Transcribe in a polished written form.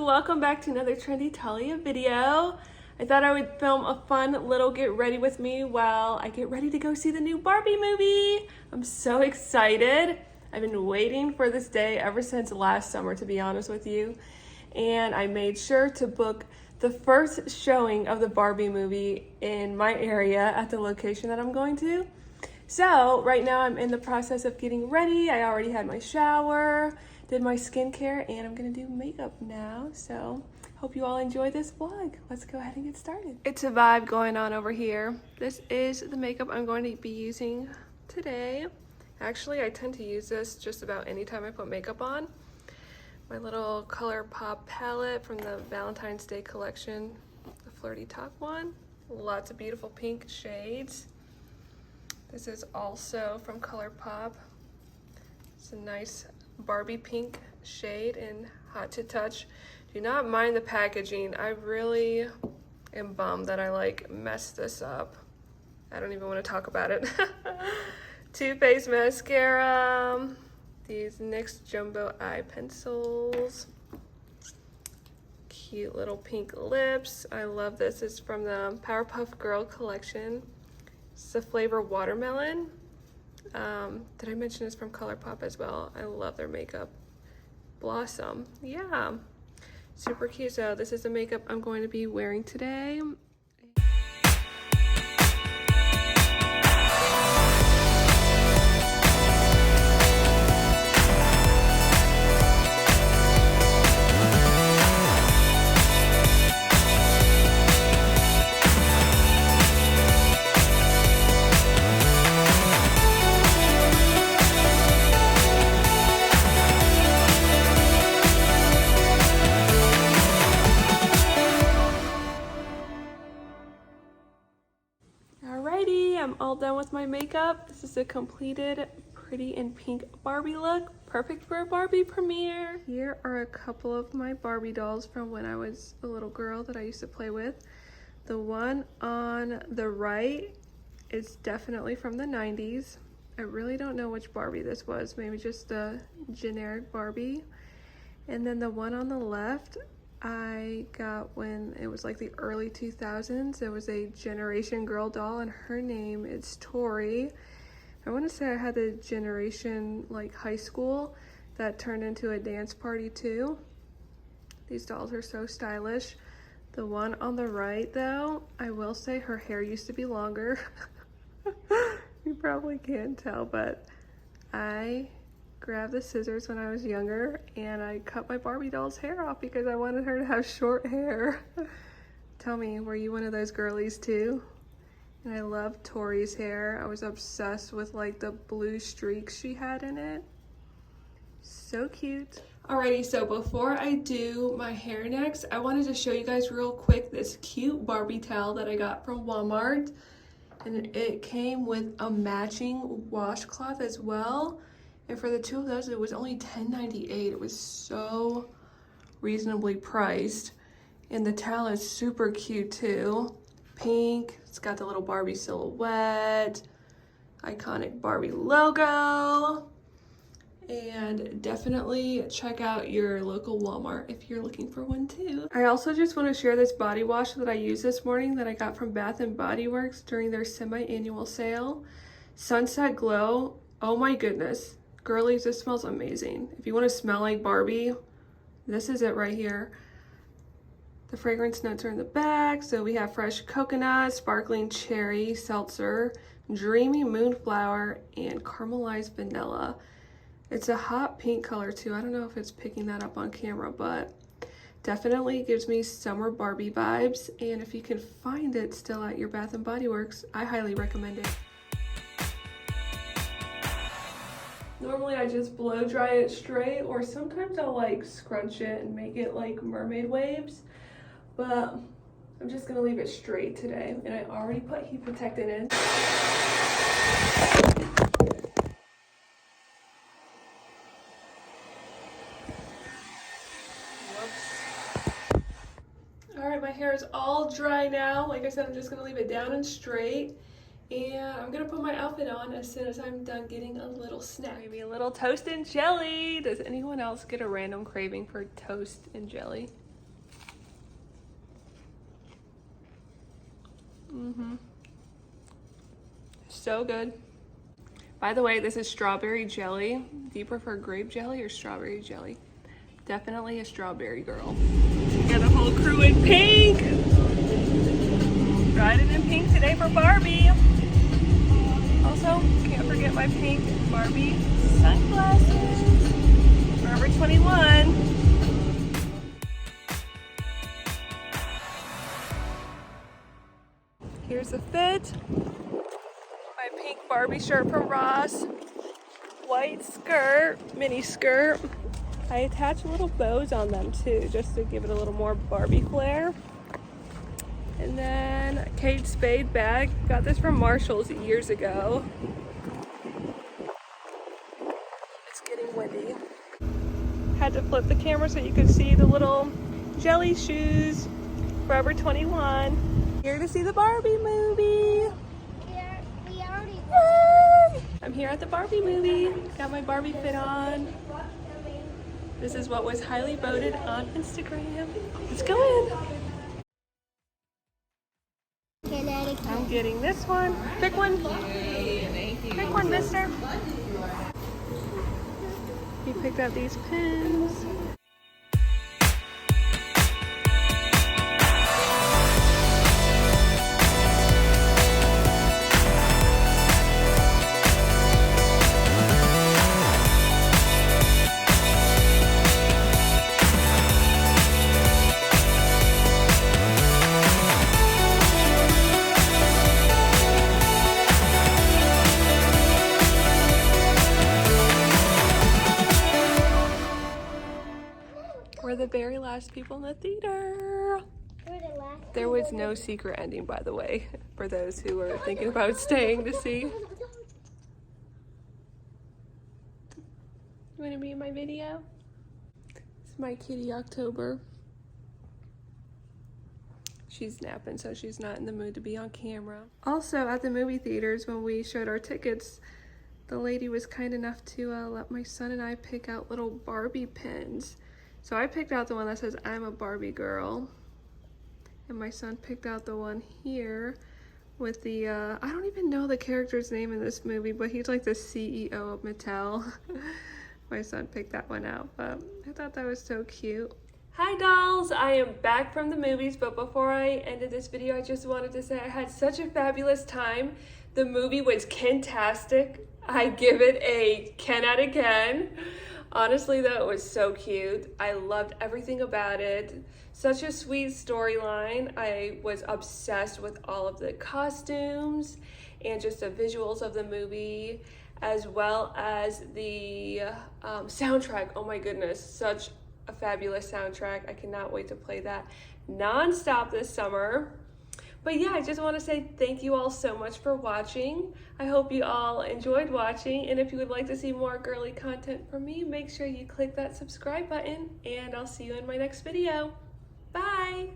welcome back to another Trendy Talia video. I thought I would film a fun little get ready with me while I get ready to go see the new Barbie movie. I'm so excited. I've been waiting for this day ever since last summer, to be honest with you. And I made sure to book the first showing of the Barbie movie in my area at the location that I'm going to. So right now I'm in the process of getting ready. I already had my shower, did my skincare, and I'm gonna do makeup now. So hope you all enjoy this vlog. Let's go ahead and get started. It's a vibe going on over here. This is the makeup I'm going to be using today. Actually, I tend to use this just about any time I put makeup on. My little ColourPop palette from the Valentine's Day collection, the Flirty Top one. Lots of beautiful pink shades. This is also from ColourPop. It's a nice Barbie pink shade and hot to touch. Do not mind the packaging. I really am bummed that I messed this up. I don't even want to talk about it. Too Faced mascara. These NYX Jumbo Eye Pencils. Cute little pink lips. I love this. It's from the Powerpuff Girl collection. It's the flavor watermelon. Did I mention it's from ColourPop as well? I love their makeup. Blossom. Yeah. Super cute. So this is the makeup I'm going to be wearing today. Alrighty, I'm all done with my makeup. This is a completed pretty and pink Barbie look. Perfect for a Barbie premiere. Here are a couple of my Barbie dolls from when I was a little girl that I used to play with. The one on the right is definitely from the 90s. I really don't know which Barbie this was. Maybe just the generic Barbie. And then the one on the left, I got when it was like the early 2000s. It was a Generation Girl doll and her name is Tori. I want to say I had the Generation high school that turned into a dance party too. These dolls are so stylish. The one on the right though, I will say her hair used to be longer. You probably can't tell, but I grabbed the scissors when I was younger and I cut my Barbie doll's hair off because I wanted her to have short hair. Tell me, were you one of those girlies too? And I love Tori's hair. I was obsessed with the blue streaks she had in it. So cute. Alrighty, so before I do my hair next, I wanted to show you guys real quick this cute Barbie towel that I got from Walmart. And it came with a matching washcloth as well. And for the two of those, it was only $10.98. It was so reasonably priced. And the towel is super cute too. Pink, it's got the little Barbie silhouette, iconic Barbie logo. And definitely check out your local Walmart if you're looking for one too. I also just want to share this body wash that I used this morning that I got from Bath & Body Works during their semi-annual sale. Sunset Glow. Oh my goodness. Girlies, this smells amazing. If you want to smell like Barbie, this is it right here. The fragrance notes are in the back. So we have fresh coconut, sparkling cherry, seltzer, dreamy moonflower, and caramelized vanilla. It's a hot pink color too. I don't know if it's picking that up on camera, but definitely gives me summer Barbie vibes. And if you can find it still at your Bath & Body Works, I highly recommend it. Normally I just blow dry it straight, or sometimes I'll scrunch it and make it like mermaid waves, but I'm just gonna leave it straight today. And I already put heat protectant in. Whoops. All right, my hair is all dry now. Like I said, I'm just gonna leave it down and straight. And I'm gonna put my outfit on as soon as I'm done getting a little snack. Maybe a little toast and jelly. Does anyone else get a random craving for toast and jelly? So good. By the way, this is strawberry jelly. Do you prefer grape jelly or strawberry jelly? Definitely a strawberry girl. Got a whole crew in pink. Riding in pink today for Barbie. Also, can't forget my pink Barbie sunglasses. Forever 21. Here's the fit. My pink Barbie shirt from Ross. White skirt, mini skirt. I attach little bows on them too, just to give it a little more Barbie flair. And then a Kate Spade bag. Got this from Marshall's years ago. It's getting windy. Had to flip the camera so you could see the little jelly shoes. Forever 21. Here to see the Barbie movie. Yay! I'm here at the Barbie movie. Got my Barbie fit on. This is what was highly voted on Instagram. Let's go in. I'm getting this one. Pick one. Pick one, mister. He picked out these pins. We're the very last people in the theater. There was no secret ending, by the way, for those who were thinking about staying to see. You want to be in my video? It's my kitty October. She's napping, so she's not in the mood to be on camera. Also, at the movie theaters, when we showed our tickets, the lady was kind enough to let my son and I pick out little Barbie pins. So I picked out the one that says, "I'm a Barbie girl." And my son picked out the one here with the, I don't even know the character's name in this movie, but he's like the CEO of Mattel. My son picked that one out, but I thought that was so cute. Hi dolls, I am back from the movies, but before I ended this video, I just wanted to say I had such a fabulous time. The movie was fantastic. I give it a 10 out of 10. Honestly, though, it was so cute. I loved everything about it. Such a sweet storyline. I was obsessed with all of the costumes and just the visuals of the movie, as well as the soundtrack. Oh my goodness, such a fabulous soundtrack. I cannot wait to play that non-stop this summer. But yeah, I just want to say thank you all so much for watching. I hope you all enjoyed watching, and if you would like to see more girly content from me, make sure you click that subscribe button, and I'll see you in my next video. Bye!